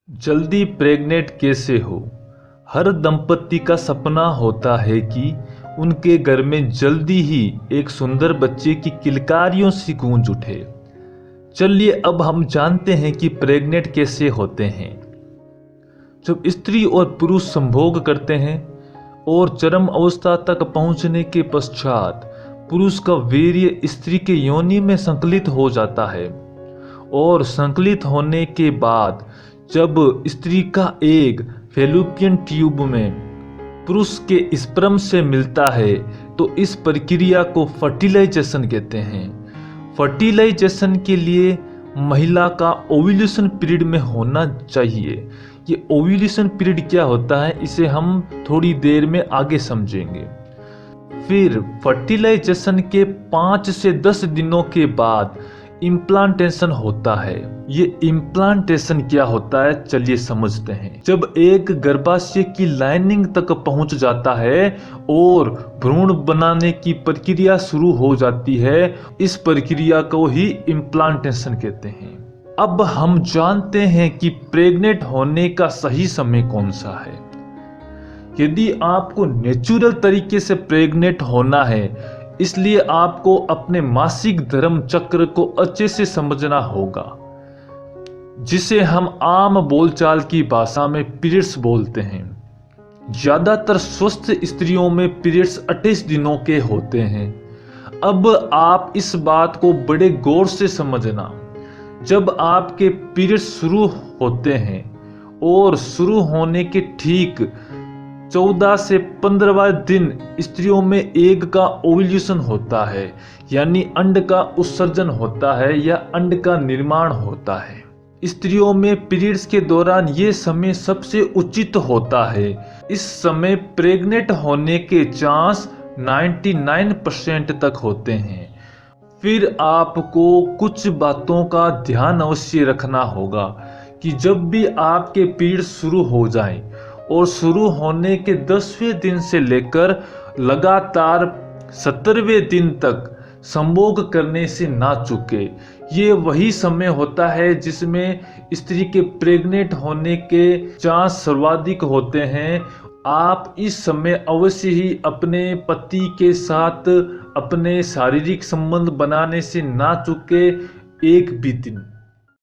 जल्दी प्रेग्नेंट कैसे हो। हर दंपति का सपना होता है कि उनके घर में जल्दी ही एक सुंदर बच्चे की किलकारियों से गूंज उठे। चलिए अब हम जानते हैं कि प्रेग्नेंट कैसे होते हैं। जब स्त्री और पुरुष संभोग करते हैं और चरम अवस्था तक पहुंचने के पश्चात पुरुष का वीर्य स्त्री के योनि में संकलित हो जाता है और संकलित होने के बाद जब स्त्री का एग फैलोपियन ट्यूब में पुरुष के स्पर्म से मिलता है तो इस प्रक्रिया को फर्टिलाइजेशन कहते हैं। फर्टिलाइजेशन के लिए महिला का ओव्यूलेशन पीरियड में होना चाहिए। ये ओव्यूलेशन पीरियड क्या होता है इसे हम थोड़ी देर में आगे समझेंगे। फिर फर्टिलाइजेशन के 5 से 10 दिनों के बाद इम्प्लांटेशन होता है। ये इम्प्लांटेशन क्या होता है चलिए समझते हैं। जब एक गर्भाशय की लाइनिंग तक पहुंच जाता है और भ्रूण बनाने की प्रक्रिया शुरू हो जाती है, इस प्रक्रिया को ही इम्प्लांटेशन कहते हैं। अब हम जानते हैं कि प्रेग्नेंट होने का सही समय कौन सा है। यदि आपको नेचुरल तरीके से प्रेग्नेंट होना है, इसलिए आपको अपने मासिक धर्म चक्र को अच्छे से समझना होगा, जिसे हम आम बोलचाल की भाषा में पीरियड्स बोलते हैं। ज्यादातर स्वस्थ स्त्रियों में पीरियड्स 28 दिनों के होते हैं। अब आप इस बात को बड़े गौर से समझना। जब आपके पीरियड्स शुरू होते हैं और शुरू होने के ठीक 14 से 15वां दिन स्त्रियों में एग का ओव्यूलेशन होता है, यानी अंड का उत्सर्जन होता है या अंड का निर्माण होता है। स्त्रियों में पीरियड्स के दौरान ये समय सबसे उचित होता है। इस समय प्रेग्नेंट होने के चांस 99% तक होते हैं। फिर आपको कुछ बातों का ध्यान अवश्य रखना होगा कि जब भी आपके पीरियड शुरू हो जाएं और शुरू होने के 10वें दिन से लेकर लगातार 17वें दिन तक संभोग करने से ना चूके। ये वही समय होता है जिसमें स्त्री के प्रेग्नेंट होने के चांस सर्वाधिक होते हैं। आप इस समय अवश्य ही अपने पति के साथ अपने शारीरिक संबंध बनाने से ना चूके एक भी दिन।